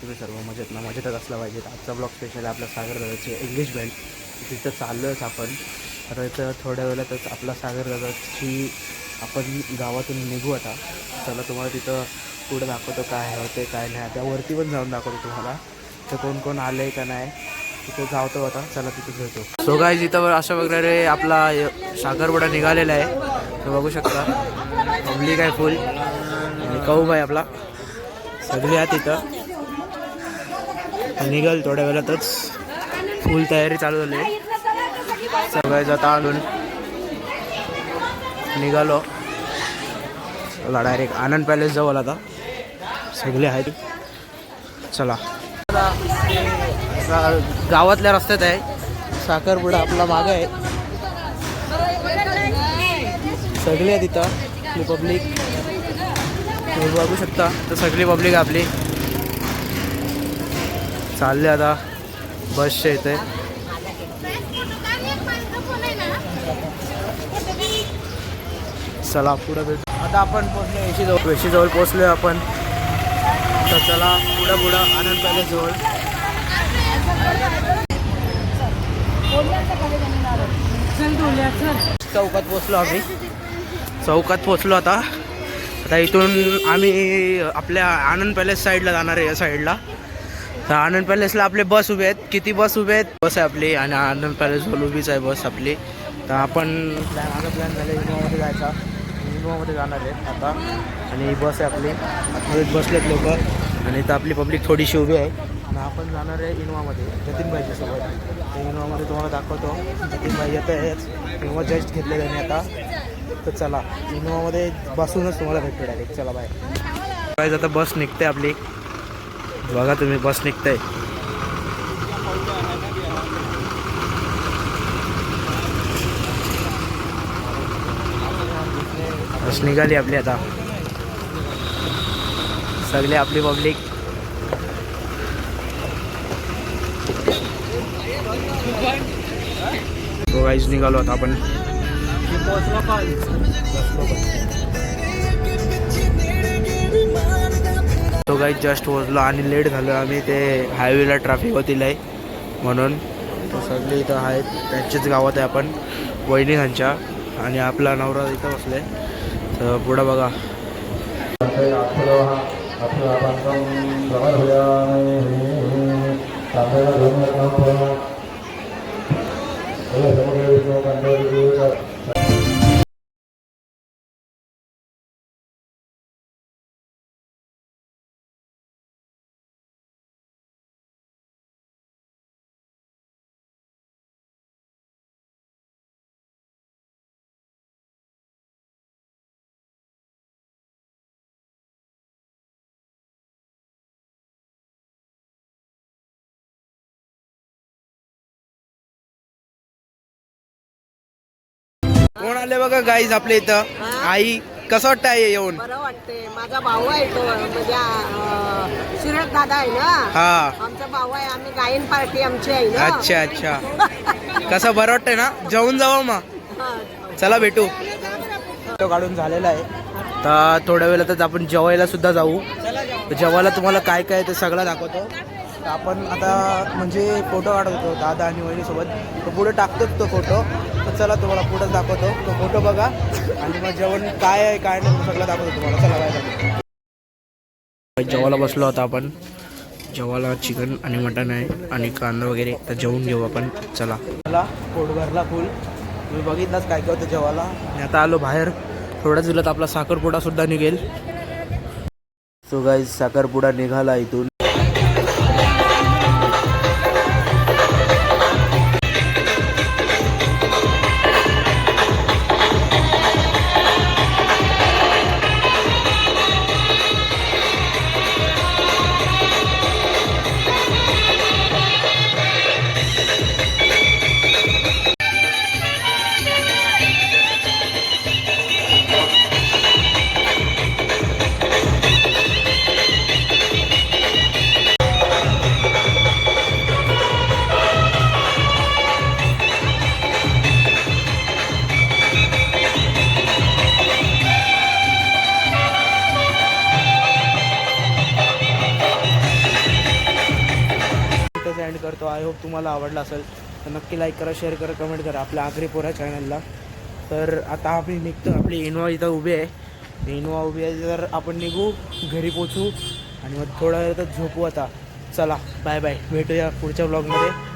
तुम्ही सर्व मजेत ना, मजेतच असला पाहिजे. आजचा ब्लॉग स्पेशल आहे आपल्या सागर दादाची एंगेजमेंट. तिथं चाललोच आपण. तर इथं थोड्या वेळातच आपला सागर दादाची आपण गावातून निघू आता. चला तुम्हाला तिथं पुढं दाखवतो काय होते काय नाही. त्यावरती पण जाऊन दाखवतो तुम्हाला तर कोण कोण आलं आहे का नाही. तिथं जावतो आता. चला तिथं भेटू. सो गाईज इथं अशा प्रकारे आपला साखरपुडा निघालेला आहे. तर बघू शकता पब्लिक आहे फुल. कहू भाई आपला सगळे आहेत तिथं. निघाल थोड्या वेळातच. फुल तयारी चालू झाली आहे. सगळे जाता आणून निघालो. डायरेक्ट आनंद पॅलेस जवळ आता सगळे आहेत. चला गावातल्या रस्त्यात आहे. साखरपुडा आपला मागं आहे. सगळे आहे तिथं आपली पब्लिक बघू शकता. तर सगळी पब्लिक आपली चालले आता बसच्या इथे. चला पुढं भेटू. आता आपण पोचलो वेशीजवळ पोचलोय आपण. तर चला पुढं आनंद पॅलेस जवळ. चौकात पोचलो आम्ही. चौकात पोचलो आता. आता इथून आम्ही आपल्या आनंद पॅलेस साईडला जाणार आहे. या साईडला तर आनंद पॅलेसला आपले बस उभे आहेत. किती बस उभे आहेत. बस आहे आपली आणि आनंद पॅलेसवर उभीच आहे बस आपली. तर आपण प्लॅन झाले इनोवामध्ये जायचा. इनोवामध्ये जाणार आहे आता. आणि ही बस आहे आपली. आतमध्ये बसलेत लोक आणि इथं आपली पब्लिक थोडीशी उभी आहे. आणि आपण जाणार आहे इनोवामध्ये जतीन भाईच्या सोबत. तर इनोवामध्ये तुम्हाला दाखवतो. जतीन भाई येत आहेत. इनोवा जस्ट घेतले त्यांनी आता. तर चला इनोवामध्ये बसूनच तुम्हाला भेटतो डायरेक्ट. चला बाय. आता बस निघते आपली. बघा तुम्ही बस निघते. बस निघाली आपली आता. सगळे आपली पब्लिक तो गाईज निघालो आता आपण. तो गाईज जस्ट पोहोचलो आणि लेट झालो आम्ही. ते हायवेला ट्रॅफिक होतील आहे म्हणून. तो सगळे इथं आहेत. त्यांच्याच गावात आहे आपण वहिनी त्यांच्या. आणि आपला नवरा इथं बसले. तर पुढं बघा. कोण आले बघा गाईज आपल्या इथं. आई कसं वाटतं आई येऊन. बरं वाटते. माझा भाऊ आहे तो म्हणजे सुरेश दादा आहे ना. हा आमचा भाऊ आहे. आम्ही गायन पार्टी आमची आहे ना. अच्छा कसं बरं वाटतंय ना. जाऊन जावं मग. चला भेटू. तो काढून झालेला आहे. तर थोड्या वेळातच आपण जेवायला सुद्धा जाऊ. जेवायला तुम्हाला काय काय ते सगळं दाखवतो. तर आपण आता म्हणजे फोटो काढत होतो दादा आणि वहिनीसोबत. तो पुढे टाकतोच तो फोटो. तर चला तुम्हाला पुढंच दाखवतो. तो फोटो बघा आणि मग जेवण काय आहे काय नाही सगळं दाखवतो तुम्हाला. चला काय जेवायला बसलो आता आपण. जेवायला चिकन आणि मटण आहे आणि कांदा वगैरे. तर जेवून घेऊ आपण. चला पोट भरला फुल. तुम्ही बघितलाच काय काय होतं जेवायला. आणि आता आलो बाहेर. थोड्याच दिवसात आपला साखरपुडा सुद्धा निघेल. सो गाईज साखरपुडा निघाला इथून. करतो. आय होप तुम्हाला आवडला असेल तर नक्की लाईक करा, शेअर करा, कमेंट करा आपल्या आगरी पोरा चॅनलला. तर आता आम्ही निघतो. आपली इनोवा इथं उभी आहे, इनोवा उभी आहे. तर आपण निघू, घरी पोचू आणि मग थोड्या वेळातच झोपू. आता चला बाय बाय, भेटूया पुढच्या ब्लॉगमध्ये.